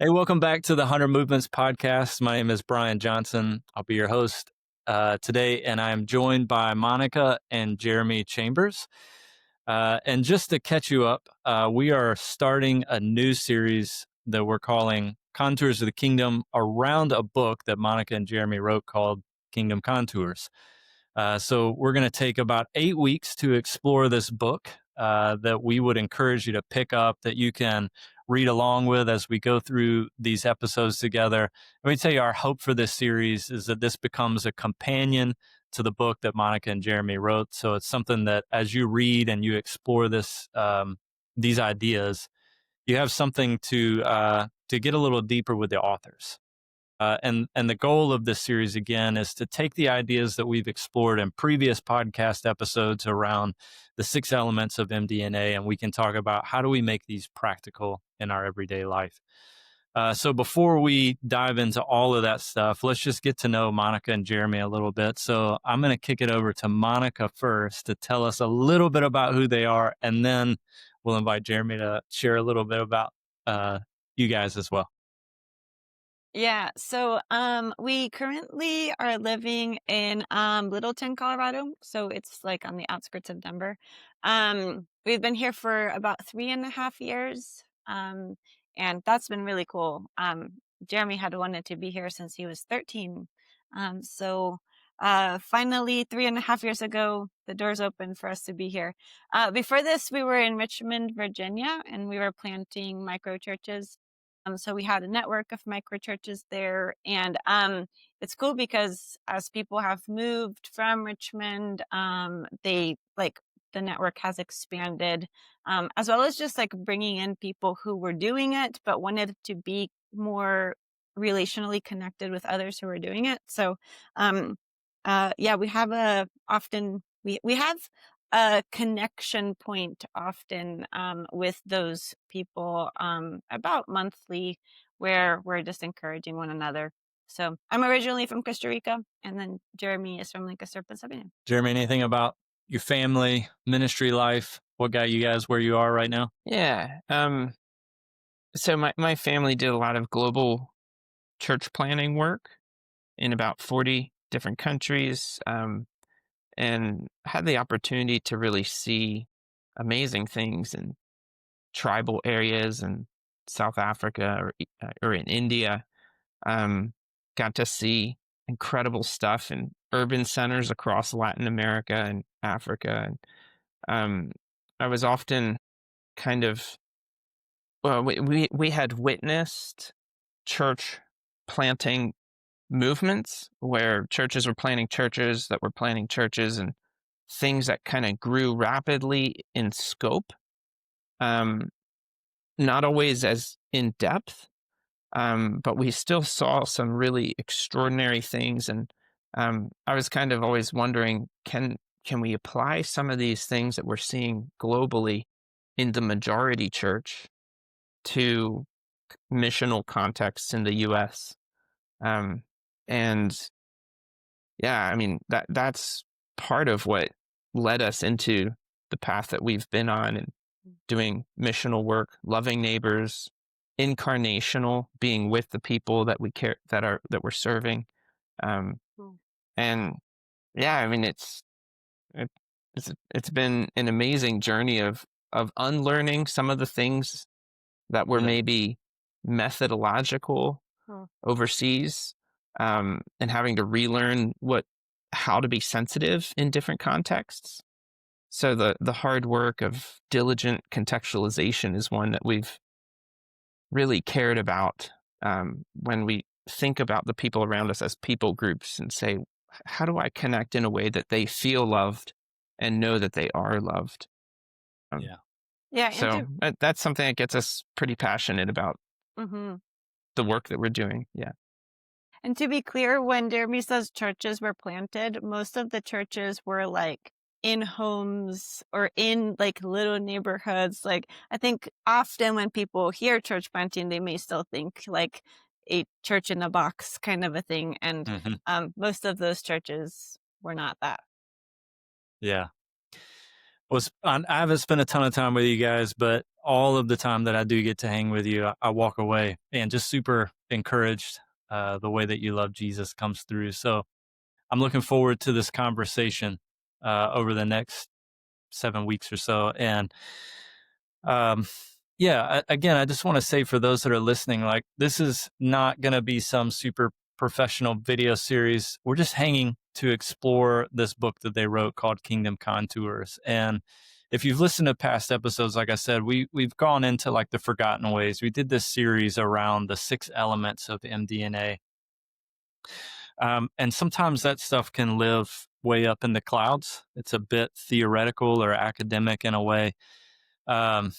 Hey, welcome back to the 100 Movements podcast. My name is Brian Johnson. I'll be your host today, and I'm joined by Monica and Jeremy Chambers. And just to catch you up, we are starting a new series that we're calling Contours of the Kingdom around a book that Monica and Jeremy wrote called Kingdom Contours. So we're going to take about 8 weeks to explore this book that we would encourage you to pick up, that you can read along with as we go through these episodes together. Let me tell you, our hope for this series is that this becomes a companion to the book that Monica and Jeremy wrote. So it's something that as you read and you explore these ideas, you have something to get a little deeper with the authors. And the goal of this series, again, is to take the ideas that we've explored in previous podcast episodes around the 6 elements of mDNA, and we can talk about how do we make these practical in our everyday life. So before we dive into all of that stuff, let's just get to know Monica and Jeremy a little bit. So I'm going to kick it over to Monica first to tell us a little bit about who they are, and then we'll invite Jeremy to share a little bit about you guys as well. Yeah, so we currently are living in Littleton, Colorado. So it's like on the outskirts of Denver. We've been here for about 3.5 years. And that's been really cool. Jeremy had wanted to be here since he was 13. So finally, 3.5 years ago, the doors opened for us to be here. Before this, we were in Richmond, Virginia, and we were planting microchurches. So we had a network of microchurches there, and it's cool because as people have moved from Richmond, the network has expanded, as well as just like bringing in people who were doing it but wanted to be more relationally connected with others who were doing it. So, yeah, we have we have a connection point often with those people about monthly, where we're just encouraging one another. So I'm originally from Costa Rica, and then Jeremy is from Lancaster, Pennsylvania. Jeremy, anything about your family, ministry life? What got you guys where you are right now? Yeah. So my family did a lot of global church planning work in about 40 different countries, and had the opportunity to really see amazing things in tribal areas in South Africa or in India. Got to see incredible stuff in urban centers across Latin America and Africa. And I was often kind of, well, we had witnessed church planting movements where churches were planting churches that were planting churches, and things that kind of grew rapidly in scope, not always as in depth, but we still saw some really extraordinary things. And I was kind of always wondering, can we apply some of these things that we're seeing globally in the majority church to missional contexts in the U.S.? And yeah, I mean, that's part of what led us into the path that we've been on, and doing missional work, loving neighbors, incarnational, being with the people that we care, that we're serving. And yeah, I mean, it's been an amazing journey of unlearning some of the things that were maybe methodological overseas, and having to relearn how to be sensitive in different contexts. So the hard work of diligent contextualization is one that we've really cared about, when we think about the people around us as people groups, and say, how do I connect in a way that they feel loved and know that they are loved? Yeah. So that's something that gets us pretty passionate about the work that we're doing. Yeah. And to be clear, when Jeremy says churches were planted, most of the churches were like in homes or in like little neighborhoods. Like, I think often when people hear church planting, they may still think like a church in a box kind of a thing. And most of those churches were not that. Yeah. I haven't spent a ton of time with you guys, but all of the time that I do get to hang with you, I walk away and just super encouraged. The way that you love Jesus comes through. So I'm looking forward to this conversation over the next 7 weeks or so. And um, yeah, again, I just want to say for those that are listening, like, this is not going to be some super professional video series. We're just hanging to explore this book that they wrote called Kingdom Contours. And if you've listened to past episodes, like I said, we've gone into like the forgotten ways. We did this series around the 6 elements of mDNA. And sometimes that stuff can live way up in the clouds. It's a bit theoretical or academic in a way. And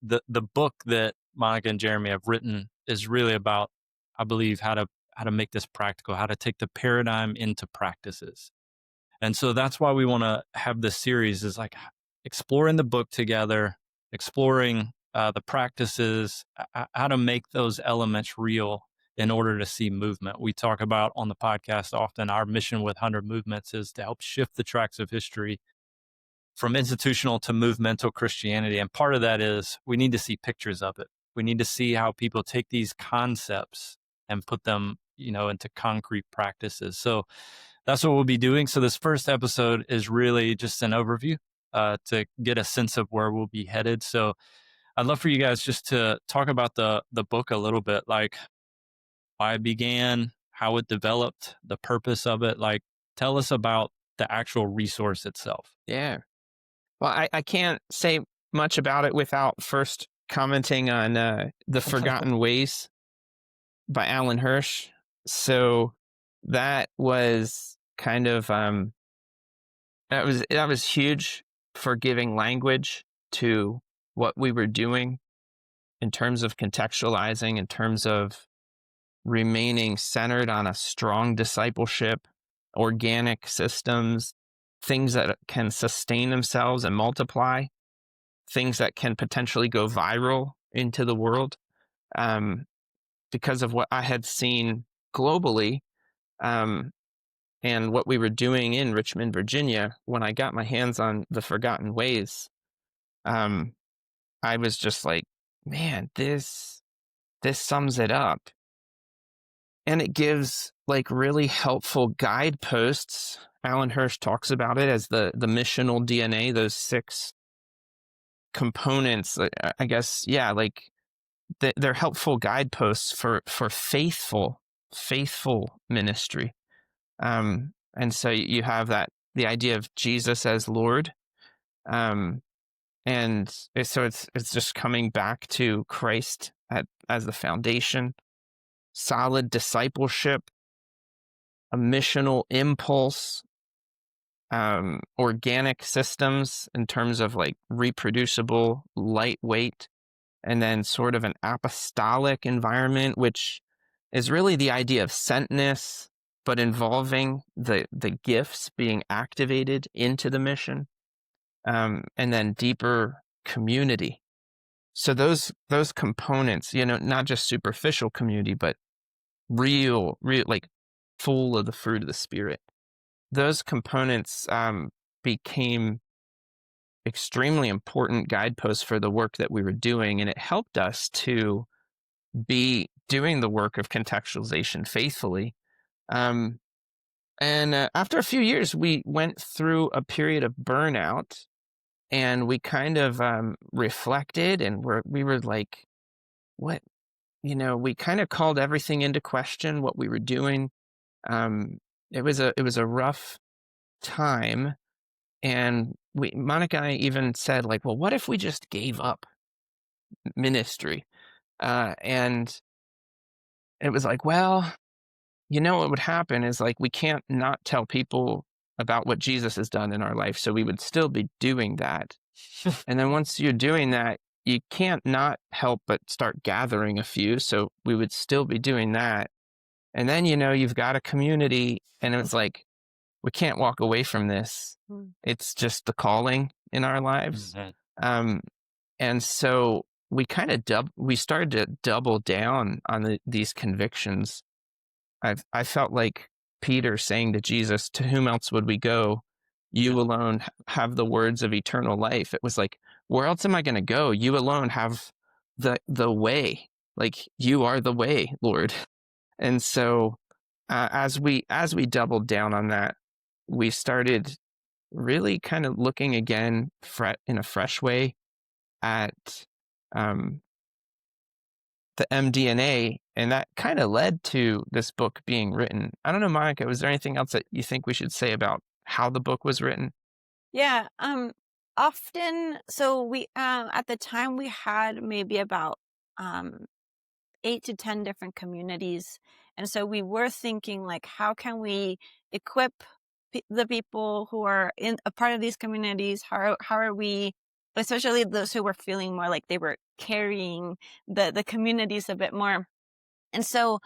the book that Monica and Jeremy have written is really about, I believe, how to make this practical, how to take the paradigm into practices. And so that's why we want to have this series, is like exploring the book together, exploring the practices, how to make those elements real in order to see movement. We talk about on the podcast often, our mission with 100 Movements is to help shift the tracks of history from institutional to movemental Christianity. And part of that is we need to see pictures of it. We need to see how people take these concepts and put them, into concrete practices. So that's what we'll be doing. So this first episode is really just an overview to get a sense of where we'll be headed. So I'd love for you guys just to talk about the book a little bit, like why it began, how it developed, the purpose of it. Like, tell us about the actual resource itself. Yeah. Well, I can't say much about it without first commenting on The Forgotten Ways by Alan Hirsch. So that was kind of that was huge for giving language to what we were doing in terms of contextualizing, in terms of remaining centered on a strong discipleship, organic systems, things that can sustain themselves and multiply, things that can potentially go viral into the world, because of what I had seen globally, and what we were doing in Richmond, Virginia. When I got my hands on The Forgotten Ways, I was just like, man, this sums it up. And it gives like really helpful guideposts. Alan Hirsch talks about it as the missional DNA, those 6 components, I guess. Yeah, like they're helpful guideposts for faithful ministry. And so you have the idea of Jesus as Lord. And so it's just coming back to Christ as the foundation, solid discipleship, a missional impulse, organic systems in terms of like reproducible, lightweight, and then sort of an apostolic environment, which is really the idea of sentness, but involving the gifts being activated into the mission, and then deeper community. So those components, not just superficial community, but real, like full of the fruit of the Spirit. Those components became extremely important guideposts for the work that we were doing, and it helped us to be doing the work of contextualization faithfully. And after a few years, we went through a period of burnout, and we kind of reflected, and we were like, what? We kind of called everything into question, what we were doing. It was a rough time, and Monica and I even said, like, well, what if we just gave up ministry? And it was like, well, what would happen is, like, we can't not tell people about what Jesus has done in our life, so we would still be doing that. And then once you're doing that, you can't not help but start gathering a few, so we would still be doing that. And then, you've got a community, and it's like, we can't walk away from this. It's just the calling in our lives. Mm-hmm. And so we kind of we started to double down on these convictions. I felt like Peter saying to Jesus, to whom else would we go? You alone have the words of eternal life. It was like, where else am I going to go? You alone have the way. Like, you are the way, Lord. And so as we doubled down on that, we started really kind of looking again in a fresh way at um, the mDNA, and that kind of led to this book being written. I don't know, Monica, was there anything else that you think we should say about how the book was written? Yeah, often, so we, at the time we had maybe about, 8 to 10 different communities. And so we were thinking, like, how can we equip the people who are in a part of these communities? How are we, especially those who were feeling more like they were carrying the communities a bit more? And so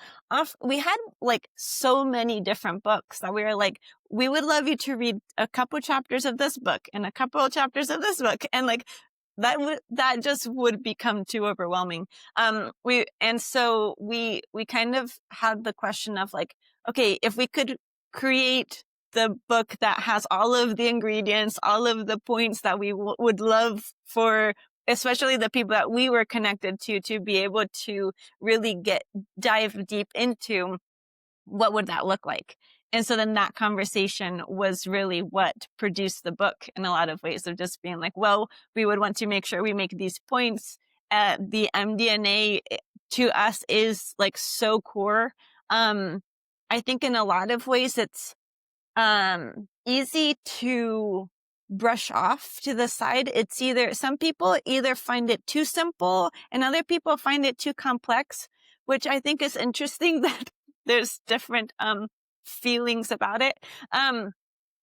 we had like so many different books that we were like, we would love you to read a couple chapters of this book and a couple of chapters of this book. And like that just would become too overwhelming. We kind of had the question of like, okay, if we could create the book that has all of the ingredients, all of the points that we would love for, especially the people that we were connected to be able to really dive deep into, what would that look like? And so then that conversation was really what produced the book in a lot of ways, of just being like, well, we would want to make sure we make these points. The mDNA to us is like so core. I think in a lot of ways it's easy to brush off to the side. It's either, some people either find it too simple and other people find it too complex, which I think is interesting that there's different feelings about it.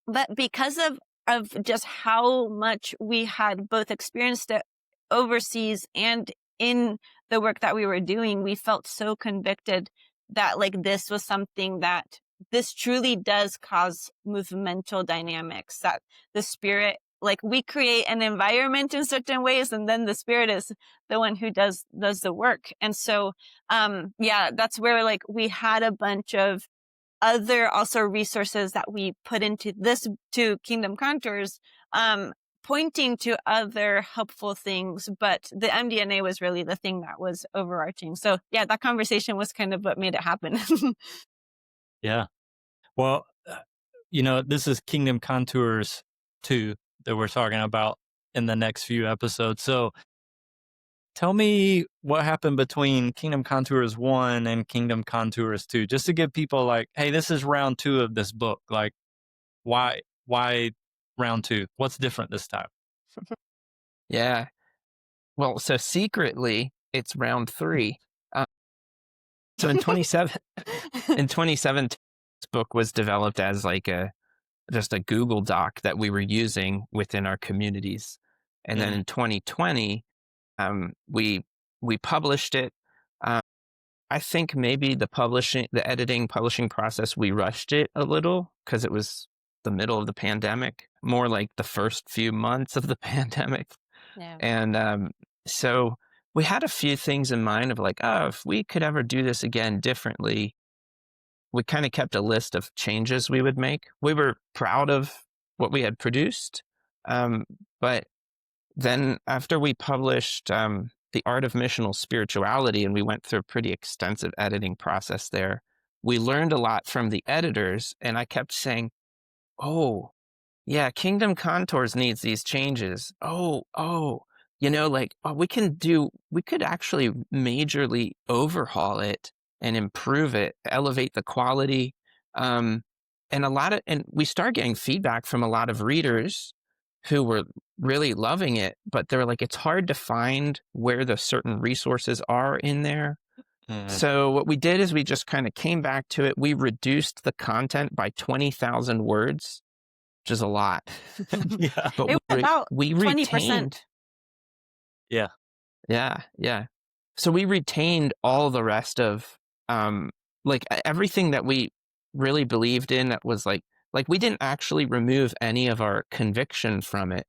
But because of just how much we had both experienced it overseas and in the work that we were doing, we felt so convicted that like this was something that this truly does cause movemental dynamics, that the Spirit, like we create an environment in certain ways and then the Spirit is the one who does the work. And so, that's where like we had a bunch of other also resources that we put into this, to Kingdom Contours, pointing to other helpful things, but the mDNA was really the thing that was overarching. So yeah, that conversation was kind of what made it happen. Yeah. Well, this is Kingdom Contours 2 that we're talking about in the next few episodes. So tell me what happened between Kingdom Contours 1 and Kingdom Contours 2, just to give people like, hey, this is round 2 of this book. Like, why round 2? What's different this time? Yeah. Well, so secretly, it's round 3. So in 2017, this book was developed as like just a Google Doc that we were using within our communities. And then in 2020, we published it. I think maybe the editing, publishing process, we rushed it a little because it was the middle of the pandemic, more like the first few months of the pandemic. Yeah. And so we had a few things in mind of like, oh, if we could ever do this again differently, we kind of kept a list of changes we would make. We were proud of what we had produced. But then after we published The Art of Missional Spirituality, and we went through a pretty extensive editing process there, we learned a lot from the editors. And I kept saying, oh, yeah, Kingdom Contours needs these changes. We could actually majorly overhaul it and improve it, elevate the quality. And we started getting feedback from a lot of readers who were really loving it, but they're like, it's hard to find where the certain resources are in there. So what we did is we just kind of came back to it. We reduced the content by 20,000 words, which is a lot. Yeah. But It was about we 20%. retained. Yeah. Yeah. So we retained all the rest of everything that we really believed in. That was like we didn't actually remove any of our conviction from it.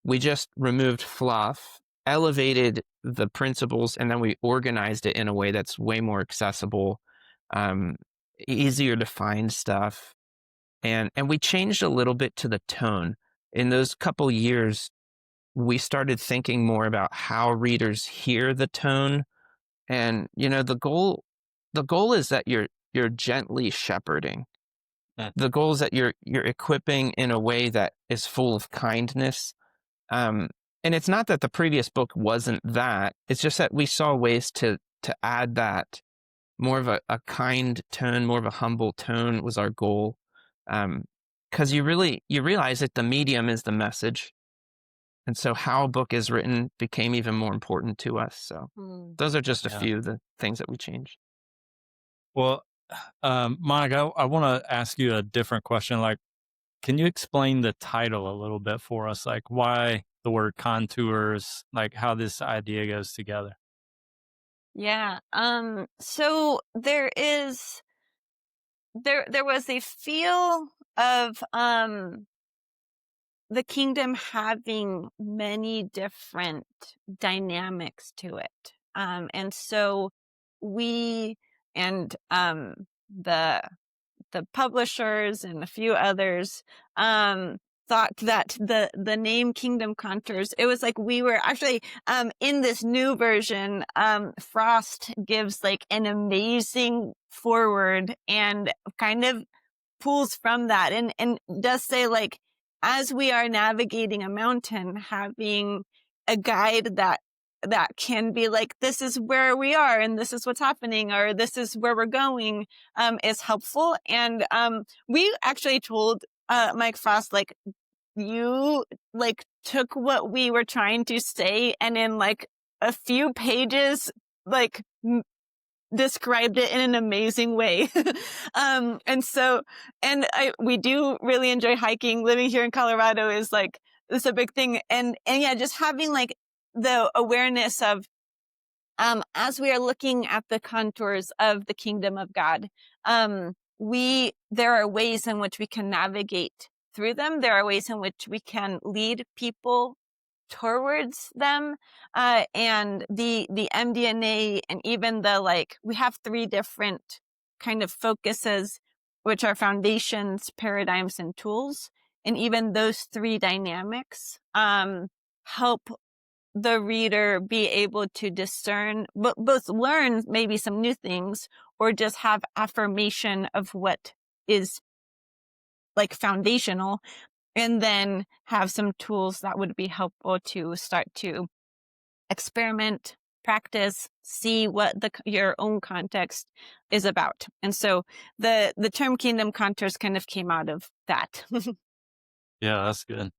We just removed fluff, elevated the principles, and then we organized it in a way that's way more accessible, easier to find stuff. and we changed a little bit to the tone. In those couple years, we started thinking more about how readers hear the tone. And the goal is that you're gently shepherding. Yeah. The goal is that you're equipping in a way that is full of kindness. Um, and it's not that the previous book wasn't that. It's just that we saw ways to add that more of a kind tone, more of a humble tone was our goal. Because you realize that the medium is the message. And so how a book is written became even more important to us. So those are just a Yeah. few of the things that we changed. Well, Monica, I want to ask you a different question. Like, can you explain the title a little bit for us? Like, why the word contours, like how this idea goes together? Yeah. So there was a feel of the kingdom having many different dynamics to it. And so we and the publishers and a few others thought that the name Kingdom Contours, it was like we were actually in this new version, Frost gives like an amazing forward and kind of pulls from that and does say, like, as we are navigating a mountain, having a guide that can be like, this is where we are and this is what's happening, or this is where we're going, is helpful. And we actually told Mike Frost, like, you like took what we were trying to say and in like a few pages, like described it in an amazing way. And so, we do really enjoy hiking. Living here in Colorado is like, it's a big thing. And yeah, just having like the awareness of, as we are looking at the contours of the kingdom of God, there are ways in which we can navigate through them. There are ways in which we can lead people towards them. And the mDNA and even we have 3 different kind of focuses, which are foundations, paradigms, and tools. And even those 3 dynamics, help the reader be able to discern, both learn maybe some new things or just have affirmation of what is like foundational, and then have some tools that would be helpful to start to experiment, practice, see what your own context is about. And so the term Kingdom Contours kind of came out of that. Yeah, that's good.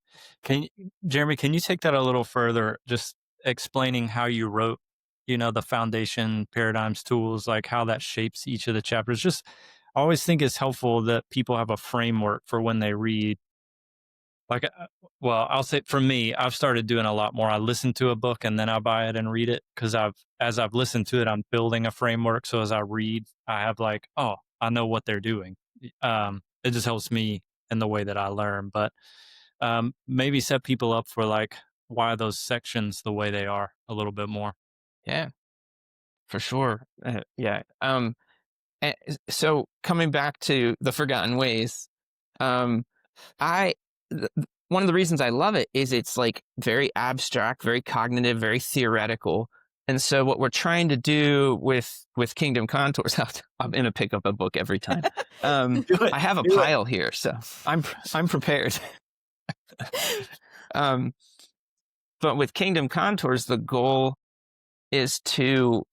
Jeremy, can you take that a little further, just explaining how you wrote, the foundation, paradigms, tools, like how that shapes each of the chapters? Just, I always think it's helpful that people have a framework for when they read. Like, well, I'll say for me, I've started doing a lot more. I listen to a book and then I buy it and read it because as I've listened to it, I'm building a framework. So as I read, I have like, oh, I know what they're doing. It just helps me in the way that I learn. But maybe set people up for like why those sections the way they are a little bit more. Yeah, for sure. Yeah. So coming back to the forgotten ways, um, I one of the reasons I love it is it's like very abstract, very cognitive, very theoretical. And so what we're trying to do with Kingdom Contours, I'm going to pick up a book every time. I have a pile here, so I'm prepared. But with Kingdom Contours, the goal is to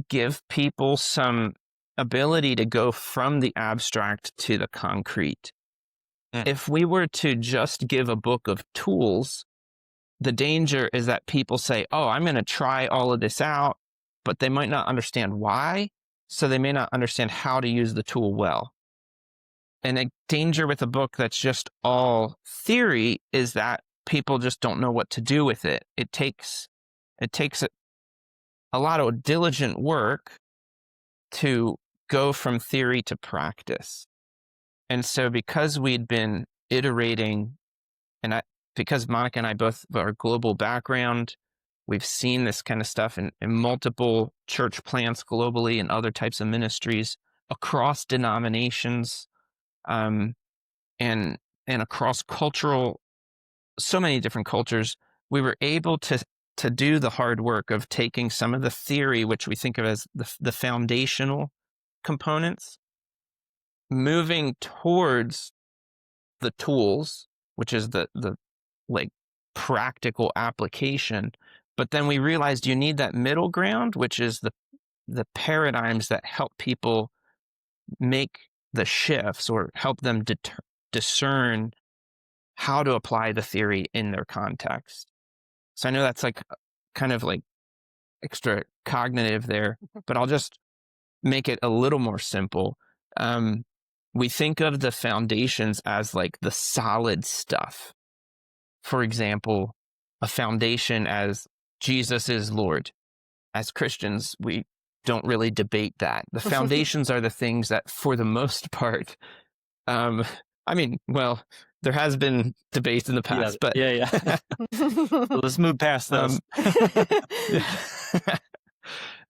give people some ability to go from the abstract to the concrete. If we were to just give a book of tools, the danger is that people say, oh, I'm going to try all of this out, but they might not understand why, so they may not understand how to use the tool well. And a danger with a book that's just all theory is that people just don't know what to do with it. It takes a lot of diligent work to go from theory to practice. And so because we'd been iterating, because Monica and I both have our global background, we've seen this kind of stuff in multiple church plants globally and other types of ministries across denominations. and across so many different cultures, we were able to do the hard work of taking some of the theory, which we think of as the foundational components, moving towards the tools, which is the like practical application. But then we realized you need that middle ground, which is the paradigms that help people make the shifts or help them discern how to apply the theory in their context. So I know that's like kind of like extra cognitive there, but I'll just make it a little more simple. We think of the foundations as like the solid stuff. For example, a foundation as Jesus is Lord. As Christians, we don't really debate that. The foundations are the things that, for the most part, I mean, well, there has been debates in the past, but yeah. Let's move past this.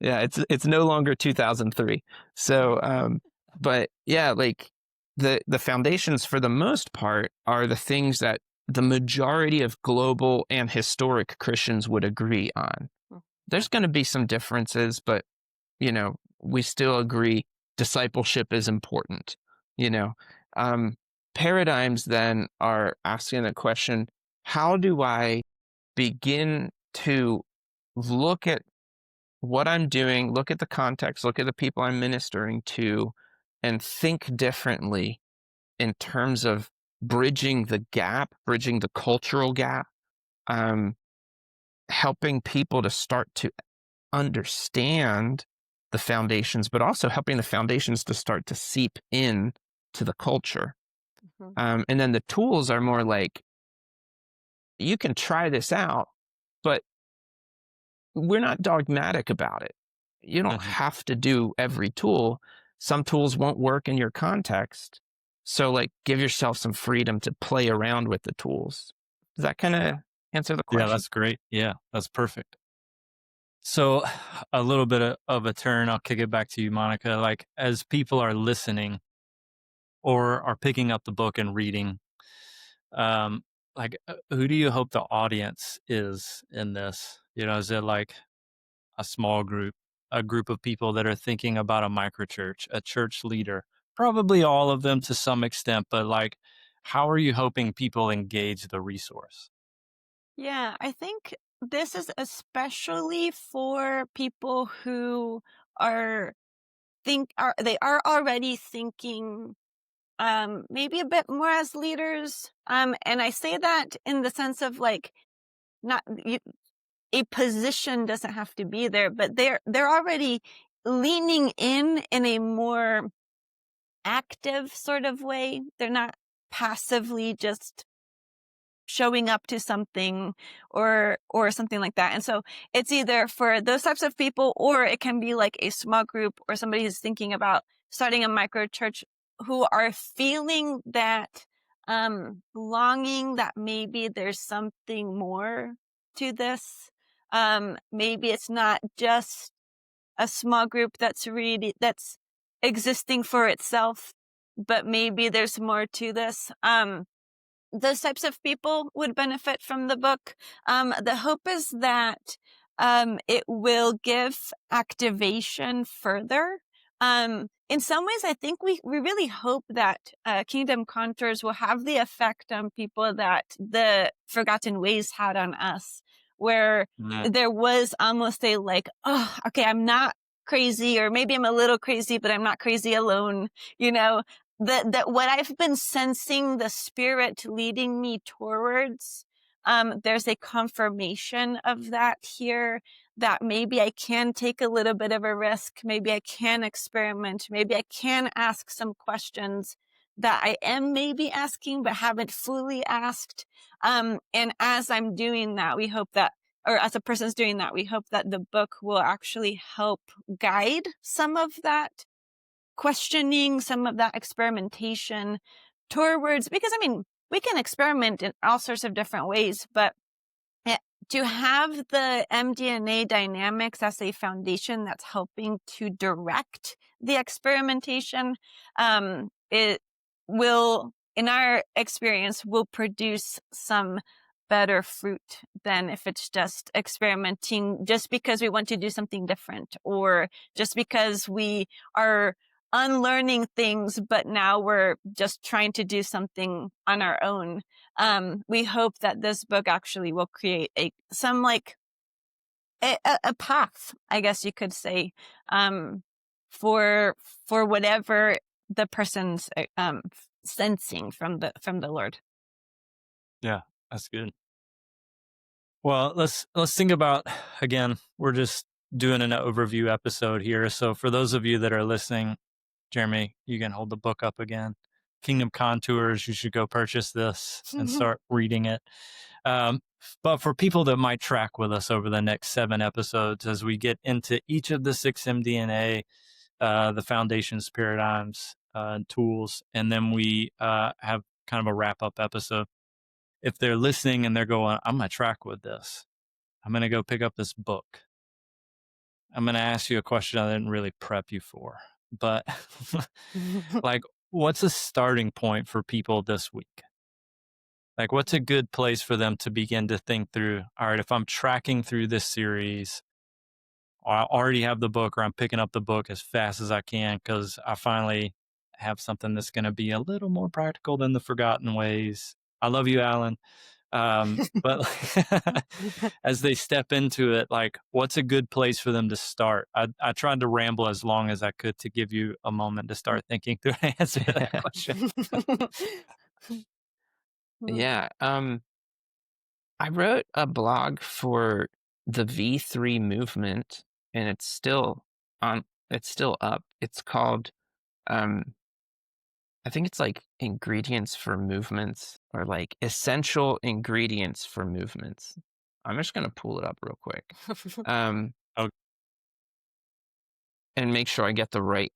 Yeah, it's no longer 2003. So, but yeah, like the foundations for the most part are the things that the majority of global and historic Christians would agree on. There's going to be some differences, but we still agree discipleship is important. Paradigms then are asking the question, how do I begin to look at what I'm doing, look at the context, look at the people I'm ministering to, and think differently in terms of bridging the gap, bridging the cultural gap, helping people to start to understand the foundations, but also helping the foundations to start to seep in to the culture. And then the tools are more like, you can try this out, but we're not dogmatic about it. You don't have to do every tool. Some tools won't work in your context. So like, give yourself some freedom to play around with the tools. Does that kind of answer the question? Yeah, that's great. Yeah, that's perfect. So a little bit of a turn, I'll kick it back to you, Monica. Like, as people are listening or are picking up the book and reading, who do you hope the audience is in this? Is it like a small group, a group of people that are thinking about a microchurch, a church leader, probably all of them to some extent, but like, how are you hoping people engage the resource? Yeah, I think this is especially for people who are they are already thinking maybe a bit more as leaders. And I say that in the sense of like, not a position doesn't have to be there, but they're already leaning in a more active sort of way. They're not passively just showing up to something or something like that. And so it's either for those types of people, or it can be like a small group or somebody who's thinking about starting a micro church who are feeling that longing that maybe there's something more to this. Maybe it's not just a small group that's existing for itself, but maybe there's more to this. Those types of people would benefit from the book. The hope is that it will give activation further. In some ways, I think we really hope that Kingdom Contours will have the effect on people that the Forgotten Ways had on us, where there was almost a like, oh, okay, I'm not crazy, or maybe I'm a little crazy, but I'm not crazy alone, that what I've been sensing the Spirit leading me towards, there's a confirmation of that here, that maybe I can take a little bit of a risk. Maybe I can experiment. Maybe I can ask some questions that I am maybe asking, but haven't fully asked. And as I'm doing that, we hope that, or as a person's doing that, we hope that the book will actually help guide some of that questioning, some of that experimentation towards, because I mean, we can experiment in all sorts of different ways, but to have the mDNA dynamics as a foundation that's helping to direct the experimentation, it will in our experience, will produce some better fruit than if it's just experimenting just because we want to do something different, or just because we are unlearning things, but now we're just trying to do something on our own. We hope that this book actually will create a path, I guess you could say, for whatever the person's sensing from the Lord. Yeah, that's good. Well, let's think about, again, we're just doing an overview episode here. So for those of you that are listening, Jeremy, you can hold the book up again. Kingdom Contours, you should go purchase this and start reading it. But for people that might track with us over the next 7 episodes, as we get into each of the 6 mDNA, the foundations, paradigms, tools, and then we have kind of a wrap-up episode. If they're listening and they're going, I'm going to track with this, I'm going to go pick up this book, I'm going to ask you a question I didn't really prep you for, but like, what's a starting point for people this week? Like, what's a good place for them to begin to think through, all right, if I'm tracking through this series, or I already have the book, or I'm picking up the book as fast as I can because I finally have something that's going to be a little more practical than the Forgotten Ways. I love you, Alan. But as they step into it, like, what's a good place for them to start? I tried to ramble as long as I could to give you a moment to start thinking through an answer to that question. Yeah. I wrote a blog for the V3 movement, and it's still up. It's called, I think it's like ingredients for movements, or like essential ingredients for movements. I'm just going to pull it up real quick. Okay. And make sure I get the right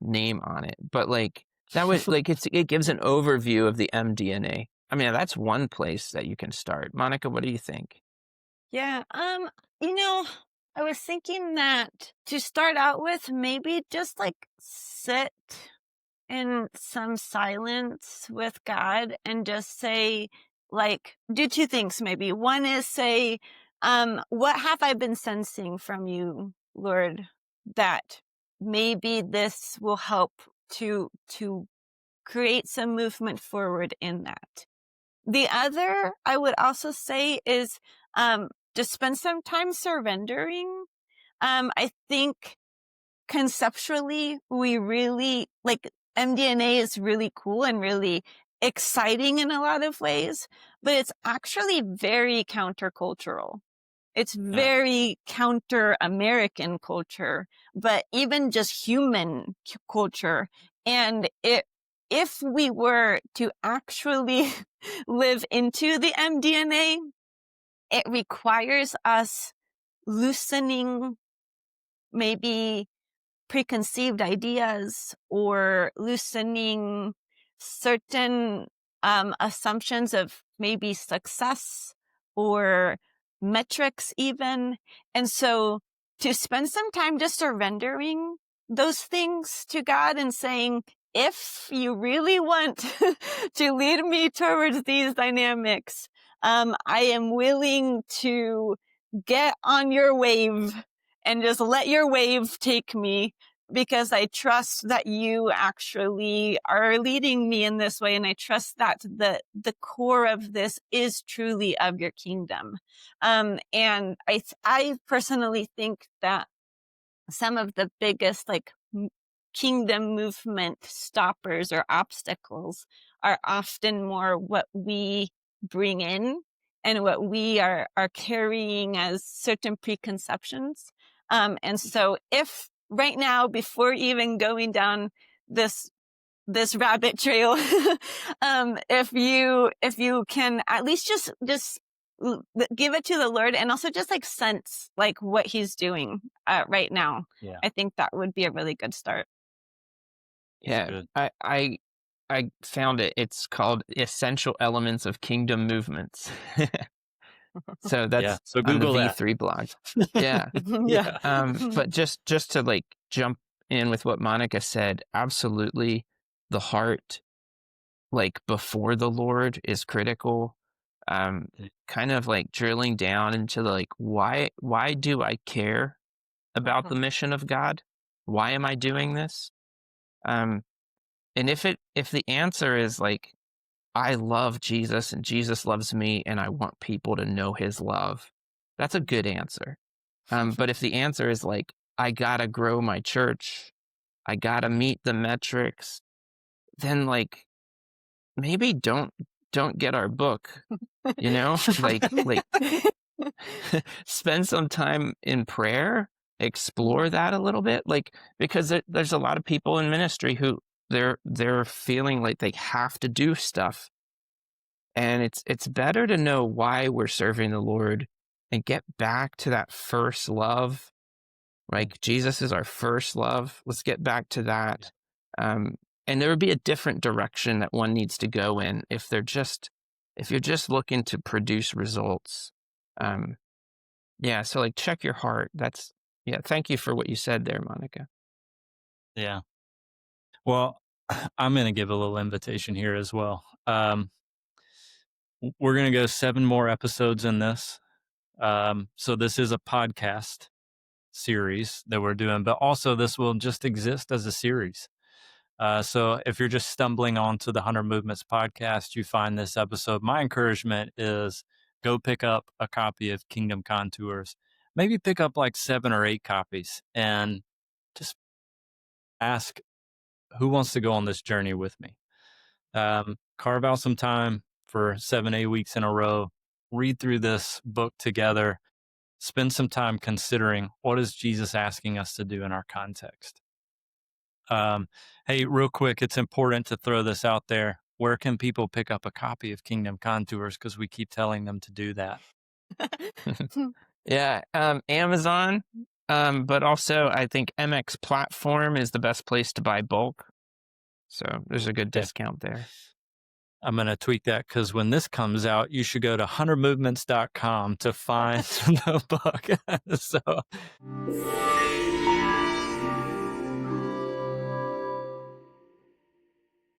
name on it. But like, that was like, it gives an overview of the mDNA. I mean, that's one place that you can start. Monica, what do you think? Yeah, I was thinking that to start out with, maybe just like sit in some silence with God and just say, like, do 2 things maybe. One is say, what have I been sensing from you, Lord, that maybe this will help to create some movement forward in that. The other I would also say is just spend some time surrendering. I think conceptually we really like mDNA is really cool and really exciting in a lot of ways, but it's actually very countercultural. It's very counter-American culture, but even just human culture. And if we were to actually live into the mDNA, it requires us loosening maybe preconceived ideas, or loosening certain assumptions of maybe success or metrics even. And so to spend some time just surrendering those things to God and saying, if you really want to lead me towards these dynamics, I am willing to get on your wave and just let your wave take me, because I trust that you actually are leading me in this way. And I trust that the core of this is truly of your kingdom. And I personally think that some of the biggest kingdom movement stoppers or obstacles are often more what we bring in and what we are carrying as certain preconceptions. And so if right now, before even going down this rabbit trail, if you can at least just give it to the Lord, and also just like sense like what he's doing right now. Yeah. I think that would be a really good start. Yeah, I found it. It's called Essential Elements of Kingdom Movements. So that's So on the Google that. V3 blog. Yeah. Yeah. But just to like jump in with what Monica said, absolutely, the heart like before the Lord is critical. Kind of like drilling down into like why do I care about the mission of God? Why am I doing this? Um, and if the answer is like I love Jesus and Jesus loves me and I want people to know his love, that's a good answer. But if the answer is like I gotta grow my church, I gotta meet the metrics, then like maybe don't get our book, you know? like spend some time in prayer, explore that a little bit, like because there's a lot of people in ministry who they're feeling like they have to do stuff, and it's better to know why we're serving the Lord and get back to that first love. Like Jesus is our first love. Let's get back to that. And there would be a different direction that one needs to go in if you're just looking to produce results. Yeah, so like check your heart. Thank you for what you said there, Monica. Yeah. Well, I'm going to give a little invitation here as well. We're going to go 7 more episodes in this. So this is a podcast series that we're doing, but also this will just exist as a series. So if you're just stumbling onto the 100 Movements podcast, you find this episode, my encouragement is go pick up a copy of Kingdom Contours. Maybe pick up like 7 or 8 copies and just ask who wants to go on this journey with me. Carve out some time for 7, 8 weeks in a row, read through this book together, spend some time considering what is Jesus asking us to do in our context. Hey, real quick, it's important to throw this out there. Where can people pick up a copy of Kingdom Contours? Because we keep telling them to do that. Yeah, Amazon, but also I think MX Platform is the best place to buy bulk. So there's a good discount there. I'm going to tweak that because when this comes out, you should go to huntermovements.com to find the book. So